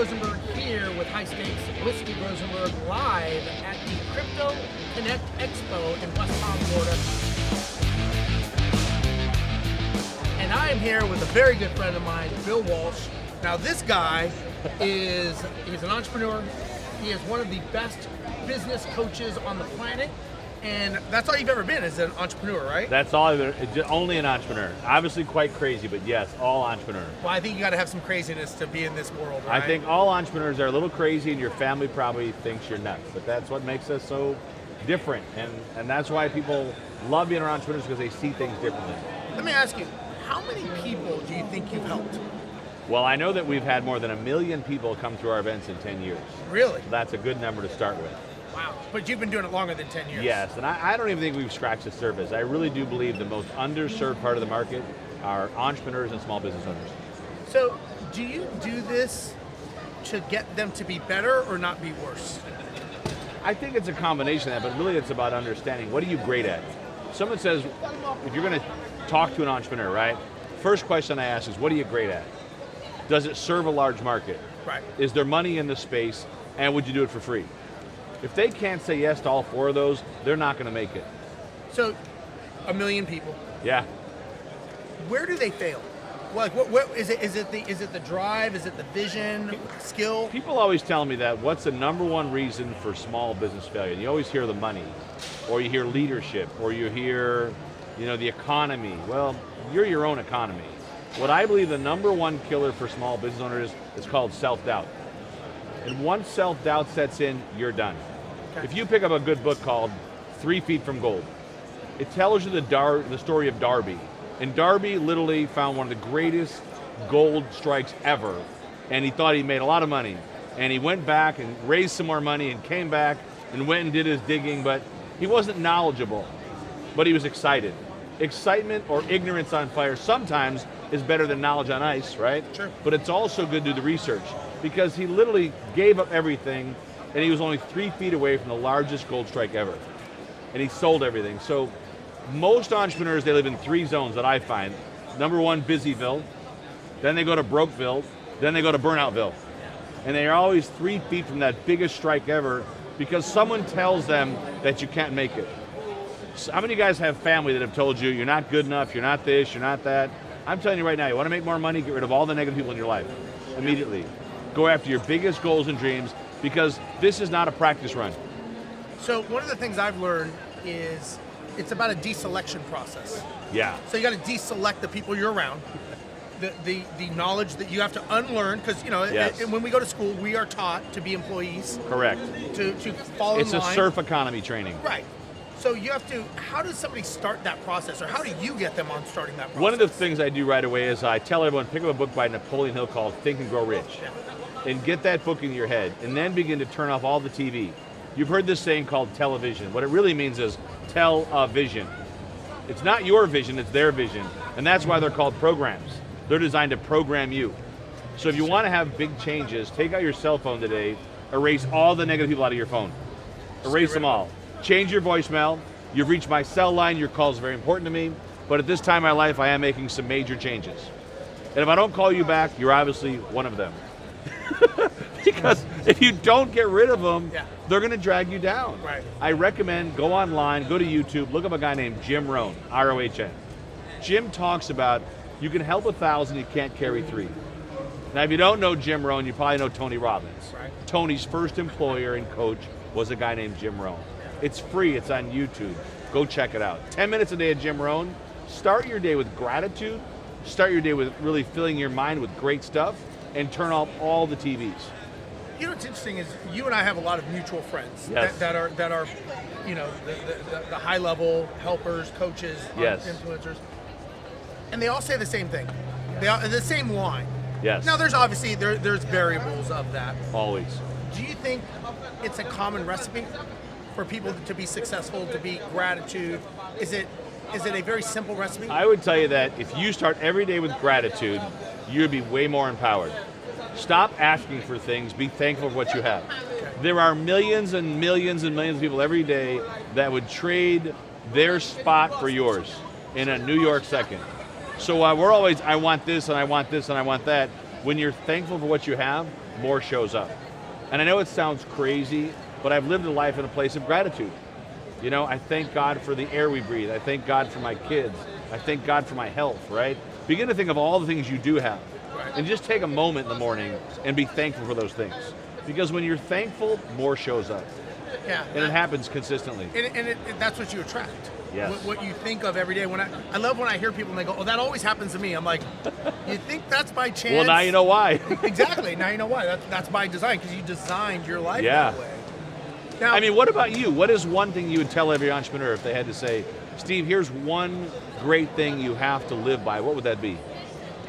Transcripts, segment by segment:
Rozenberg here with High Stakes with Steve Rozenberg live at the Crypto Connect Expo in West Palm, Florida. And I am here with a very good friend of mine, Bill Walsh. Now this guy he's an entrepreneur. He is one of the best business coaches on the planet. And that's all you've ever been, is an entrepreneur, right? That's all I've been, only an entrepreneur. Obviously quite crazy, but yes, all entrepreneur. Well, I think you got to have some craziness to be in this world, right? I think all entrepreneurs are a little crazy, and your family probably thinks you're nuts, but that's what makes us so different, and that's why people love being around entrepreneurs, because they see things differently. Let me ask you, how many people do you think you've helped? Well, I know that we've had more than 1 million people come through our events in 10 years. Really? So that's a good number to start with. Wow, but you've been doing it longer than 10 years. Yes, and I don't even think we've scratched the surface. I really do believe the most underserved part of the market are entrepreneurs and small business owners. So, do you do this to get them to be better or not be worse? I think it's a combination of that, but really it's about understanding, what are you great at? Someone says, if you're going to talk to an entrepreneur, right? First question I ask is, what are you great at? Does it serve a large market? Right. Is there money in the space, and would you do it for free? If they can't say yes to all 4 of those, they're not going to make it. So, 1 million people. Yeah. Where do they fail? Like, what is it? Is it the drive? Is it the vision? Skill? People always tell me that. What's the number one reason for small business failure? And you always hear the money, or you hear leadership, or you hear, the economy. Well, you're your own economy. What I believe the number one killer for small business owners is called self-doubt. And once self-doubt sets in, you're done. Okay. If you pick up a good book called 3 Feet from Gold, it tells you the story of Darby. And Darby literally found one of the greatest gold strikes ever, and he thought he made a lot of money. And he went back and raised some more money and came back and went and did his digging, but he wasn't knowledgeable, but he was excited. Excitement or ignorance on fire sometimes is better than knowledge on ice, right? Sure. But it's also good to do the research, because he literally gave up everything, and he was only 3 feet away from the largest gold strike ever. And he sold everything. So most entrepreneurs, they live in 3 zones that I find. Number 1, Busyville, then they go to Brokeville, then they go to Burnoutville. And they are always 3 feet from that biggest strike ever, because someone tells them that you can't make it. So how many of you guys have family that have told you, you're not good enough, you're not this, you're not that? I'm telling you right now, you want to make more money, get rid of all the negative people in your life immediately. Go after your biggest goals and dreams, because this is not a practice run. So one of the things I've learned is it's about a deselection process. Yeah. So you got to deselect the people you're around, the knowledge that you have to unlearn, because Yes. when we go to school, we are taught to be employees. Correct. To follow in It's line. a surf economy training. Right. So you have to, how does somebody start that process, or how do you get them on starting that process? One of the things I do right away is I tell everyone, pick up a book by Napoleon Hill called Think and Grow Rich. Yeah. And get that book in your head, and then begin to turn off all the TV. You've heard this saying called television. What it really means is tell a vision. It's not your vision, it's their vision. And that's why they're called programs. They're designed to program you. So if you want to have big changes, take out your cell phone today, erase all the negative people out of your phone. Erase them all. Change your voicemail. You've reached my cell line, your call is very important to me, but at this time in my life, I am making some major changes. And if I don't call you back, you're obviously one of them. Because if you don't get rid of them, they're going to drag you down. Right. I recommend go online, go to YouTube, look up a guy named Jim Rohn, R-O-H-N. Jim talks about you can help 1,000, you can't carry 3. Now, if you don't know Jim Rohn, you probably know Tony Robbins. Right. Tony's first employer and coach was a guy named Jim Rohn. It's free, it's on YouTube. Go check it out. 10 minutes a day at Jim Rohn. Start your day with gratitude. Start your day with really filling your mind with great stuff, and turn off all the TVs. You know what's interesting is you and I have a lot of mutual friends Yes. that are the high level helpers, coaches, Yes. influencers, and they all say the same thing. They all, the same line. Yes. Now there's obviously there's variables of that. Always. Do you think it's a common recipe for people to be successful, to be gratitude? Is it a very simple recipe? I would tell you that if you start every day with gratitude, you'd be way more empowered. Stop asking for things, be thankful for what you have. There are millions and millions and millions of people every day that would trade their spot for yours in a New York second. So while we're always, I want this and I want this and I want that, when you're thankful for what you have, more shows up. And I know it sounds crazy, but I've lived a life in a place of gratitude. You know, I thank God for the air we breathe. I thank God for my kids. I thank God for my health, right? Begin to think of all the things you do have. And just take a moment in the morning and be thankful for those things. Because when you're thankful, more shows up. Yeah. And it happens consistently. And that's what you attract. Yes. What you think of every day. I love when I hear people and they go, oh, that always happens to me. I'm like, you think that's by chance? Well, now you know why. Exactly. Now you know why. That's by design, because you designed your life that way. Now, I mean, what about you? What is one thing you would tell every entrepreneur if they had to say, Steve, here's one great thing you have to live by? What would that be?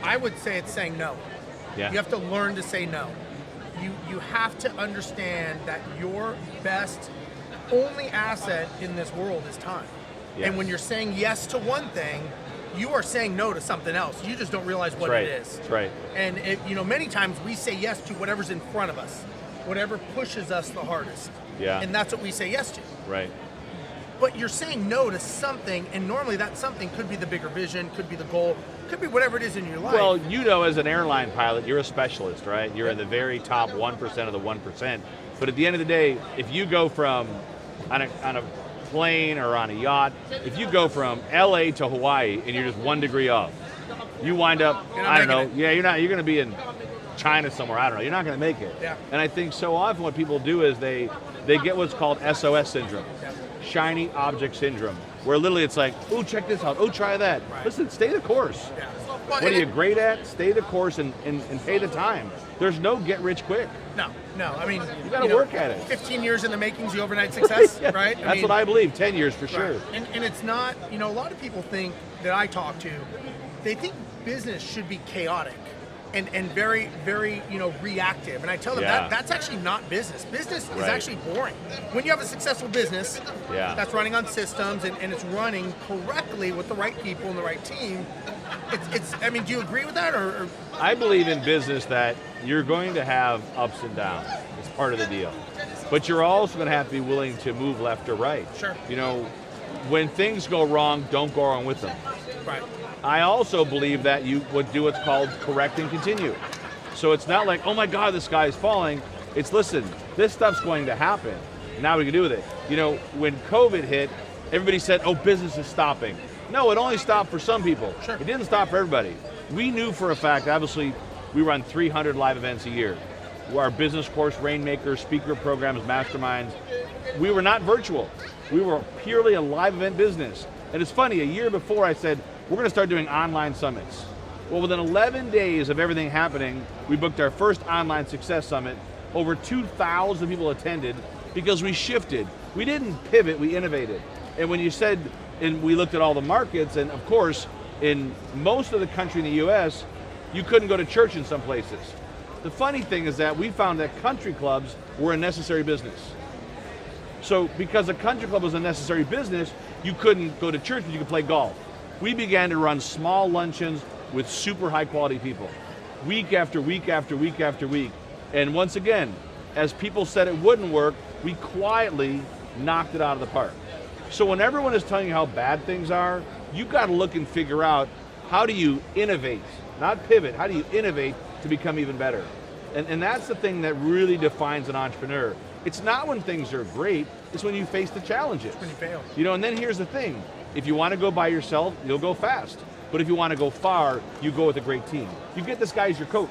I would say it's saying no. Yeah. You have to learn to say no. You have to understand that your best, only asset in this world is time. Yes. And when you're saying yes to one thing, you are saying no to something else. You just don't realize what it is. That's right. And many times we say yes to whatever's in front of us, whatever pushes us the hardest. Yeah. And that's what we say yes to. Right. But you're saying no to something, and normally that something could be the bigger vision, could be the goal, could be whatever it is in your life. Well, you know, as an airline pilot, you're a specialist, right? You're in the very top 1% of the 1%. But at the end of the day, if you go from on a plane or on a yacht, if you go from LA to Hawaii and you're just 1 degree off, you wind up, I don't know, you're going to be in China somewhere, I don't know, you're not going to make it. Yeah. And I think so often what people do is they get what's called SOS syndrome, shiny object syndrome, where literally it's like, oh, check this out, oh, try that. Right. Listen, stay the course. Yeah. What are you great at? Stay the course and pay the time. There's no get rich quick. No. I mean, you got to work at it. 15 years in the making's the overnight success, Yeah, right? That's what I believe. 10 years for sure. Right. And it's not. A lot of people think that I talk to, they think business should be chaotic and very, very, reactive. And I tell them that's actually not business. Business is actually boring. When you have a successful business that's running on systems and it's running correctly with the right people and the right team, I mean, do you agree with that? Or I believe in business that you're going to have ups and downs. It's part of the deal. But you're also going to have to be willing to move left or right. Sure. When things go wrong, don't go wrong with them. Right. I also believe that you would do what's called correct and continue. So it's not like, oh my God, the sky is falling. It's, listen, this stuff's going to happen. Now what do you do with it? When COVID hit, everybody said, oh, business is stopping. No, it only stopped for some people. Sure. It didn't stop for everybody. We knew for a fact, obviously, we run 300 live events a year. Our business course, Rainmakers, speaker programs, masterminds. We were not virtual. We were purely a live event business. And it's funny, a year before I said, we're going to start doing online summits. Well, within 11 days of everything happening, we booked our first online success summit. Over 2,000 people attended because we shifted. We didn't pivot, we innovated. And when you said, and we looked at all the markets, and of course, in most of the country in the US, you couldn't go to church in some places. The funny thing is that we found that country clubs were a necessary business. So because a country club was a necessary business, you couldn't go to church, but you could play golf. We began to run small luncheons with super high quality people, week after week after week after week. And once again, as people said it wouldn't work, we quietly knocked it out of the park. So when everyone is telling you how bad things are, you've got to look and figure out, how do you innovate, not pivot, how do you innovate to become even better? And that's the thing that really defines an entrepreneur. It's not when things are great, it's when you face the challenges. When you fail. And then here's the thing, if you want to go by yourself, you'll go fast. But if you want to go far, you go with a great team. You get this guy as your coach,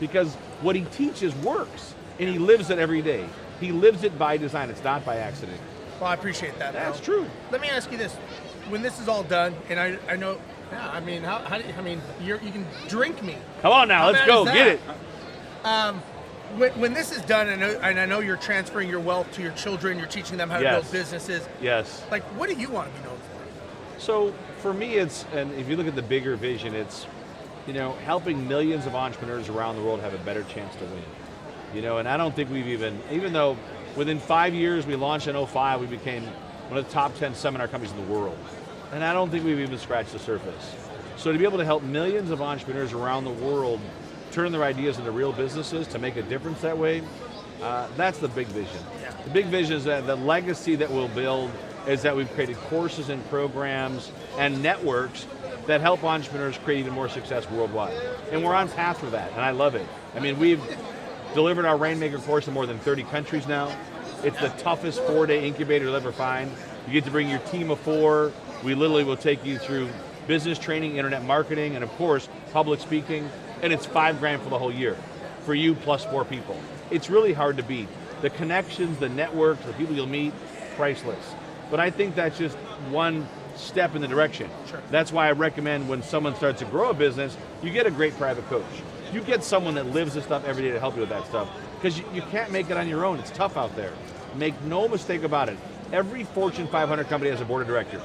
because what he teaches works, and he lives it every day. He lives it by design, it's not by accident. Well, I appreciate that. That's true. Let me ask you this: when this is all done, and I know, how do you, you can drink me. Come on now, let's go, get it. When this is done, and I know you're transferring your wealth to your children, you're teaching them how to build businesses. Yes. Like, what do you want to be known for? So for me, it's, and if you look at the bigger vision, it's, helping millions of entrepreneurs around the world have a better chance to win. And I don't think we've even though within 5 years we launched in 2005, we became one of the top 10 seminar companies in the world. And I don't think we've even scratched the surface. So to be able to help millions of entrepreneurs around the world turn their ideas into real businesses, to make a difference that way, that's the big vision. Yeah. The big vision is that the legacy that we'll build is that we've created courses and programs and networks that help entrepreneurs create even more success worldwide. And we're on path for that, and I love it. I mean, we've delivered our Rainmaker course in more than 30 countries now. It's the toughest 4-day incubator you'll ever find. You get to bring your team of 4. We literally will take you through business training, internet marketing, and of course, public speaking, and it's $5,000 for the whole year, for you plus 4 people. It's really hard to beat. The connections, the networks, the people you'll meet, priceless. But I think that's just one step in the direction. Sure. That's why I recommend when someone starts to grow a business, you get a great private coach. You get someone that lives this stuff every day to help you with that stuff, because you can't make it on your own. It's tough out there. Make no mistake about it. Every Fortune 500 company has a board of directors.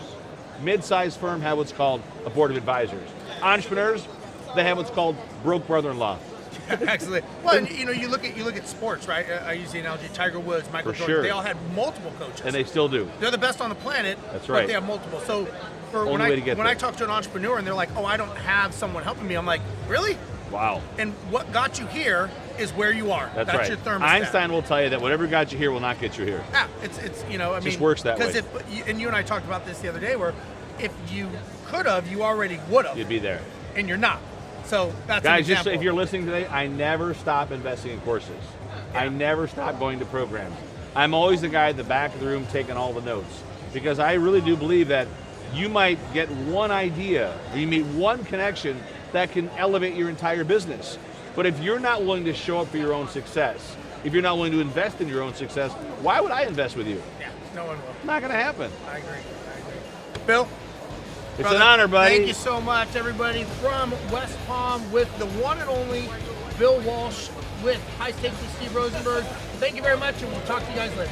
Mid-sized firm have what's called a board of advisors. Entrepreneurs, they have what's called broke brother-in-law. Excellent. Well, and, you look at sports, right? I use the analogy: Tiger Woods, Michael Jordan. Sure. They all had multiple coaches, And they still do. They're the best on the planet. That's right. But they have multiple. So, Only way to get when there. I talk to an entrepreneur and they're like, "Oh, I don't have someone helping me," I'm like, "Really?" Wow. And what got you here is where you are. That's right. your thermostat. Einstein will tell you that whatever got you here will not get you here. Yeah, it's I mean, Just works that way. Because and you and I talked about this the other day, where if you could have, you already would have. You'd be there. And you're not. So that's Guys, an just example. if you're listening today, I never stop investing in courses. Yeah. I never stop going to programs. I'm always the guy at the back of the room taking all the notes, because I really do believe that you might get one idea, or you meet one connection that can elevate your entire business. But if you're not willing to show up for your own success, if you're not willing to invest in your own success, why would I invest with you? Yeah, no one will. Not going to happen. I agree. Bill? It's Brother, an honor, buddy. Thank you so much, everybody, from West Palm with the one and only Bill Walsh with High Stakes with Steve Rozenberg. Thank you very much, and we'll talk to you guys later.